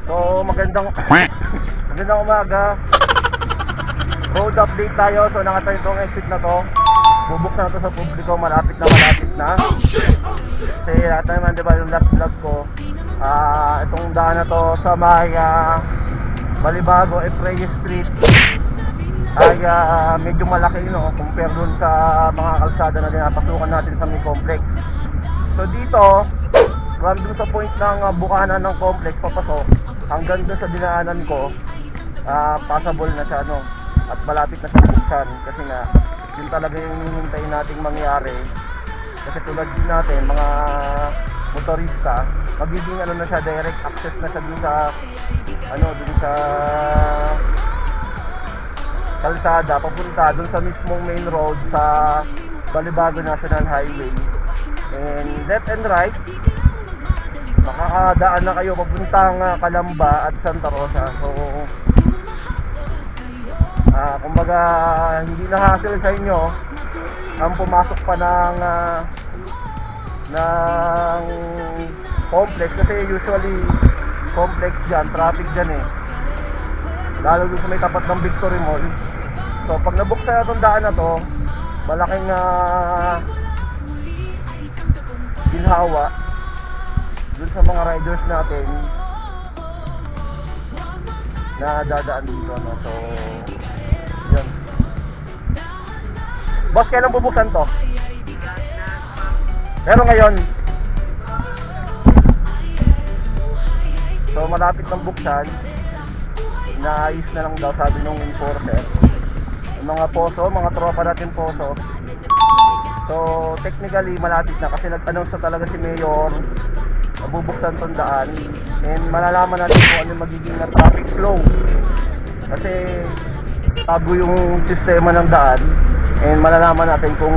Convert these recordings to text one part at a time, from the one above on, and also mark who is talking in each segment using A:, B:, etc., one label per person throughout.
A: So magandang umaga. Road update tayo. So nakatayo itong exit na to. Bubuksan na to sa publiko. Malapit na. Kasi lahat naman diba yung last vlog ko, itong daan na to sa may Balibago, Efreyes Street ay medyo malaki, no, compare dun sa mga kalsada na dinapasukan natin sa may complex. So dito, from dun sa point ng bukana ng complex papasok hanggang dun sa dinaanan ko, passable na siya, no, at malapit na sa buksan. Kasi nga yun talaga yung hihintayin nating mangyari. Kasi tulad din natin mga motorista, magiging ano na siya, direct access na siya dun sa dun sa kalsada papunta dun sa mismong main road sa Balibago National Highway. And left and right, makakadaan na kayo papuntang Calamba at Santa Rosa. So kumbaga hindi na hassle sa inyo ang pumasok pa ng complex, kasi usually complex dyan, traffic dyan lalo doon sa may tapat ng Victory Mall. So pag nabuksan na itong daan na to, malaking ginhawa dun sa mga riders natin na dadaan dito, no? So yun. Boss, kailan bubuksan to? Pero ngayon, so malapit ng buksan, inaayos na lang daw, sabi nung enforcer. Yung mga poso, mga tropa natin poso. So technically malapit na, kasi nag-announce na talaga si Mayor mabubuksan tong daan. And malalaman natin kung ano magiging na traffic flow, kasi tago yung sistema ng daan. And malalaman natin kung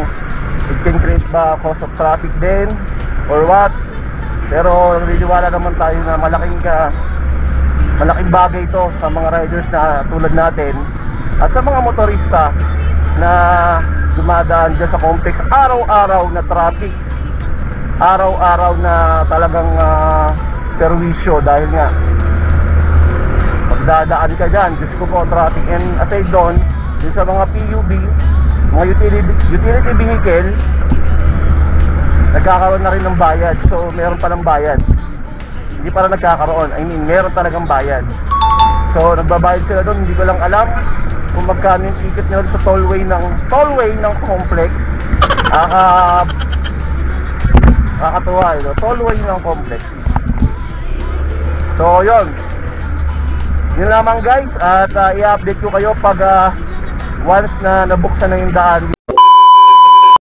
A: it can create ba cause of traffic din or what. Pero naniniwala naman tayo na malaking bagay ito sa mga riders na tulad natin at sa mga motorista na dumadaan dyan sa complex. Araw-araw na traffic, araw-araw na talagang perwisyo, dahil nga pagdadaan ka dyan, Diyos ko po, traffic. And aside doon, din sa mga PUB, mga utility vehicle, nagkakaroon na rin ng bayad. So meron pa ng bayad, hindi para nagkakaroon, I mean meron talagang bayad. So nagbabayad sila doon. Hindi ko lang alam kung magkano yung ticket nila sa tollway ng complex. Nakakatuwa, no? Tollway ng complex. So yun lamang guys, at i-update ko kayo pag once na nabuksan na yung daan.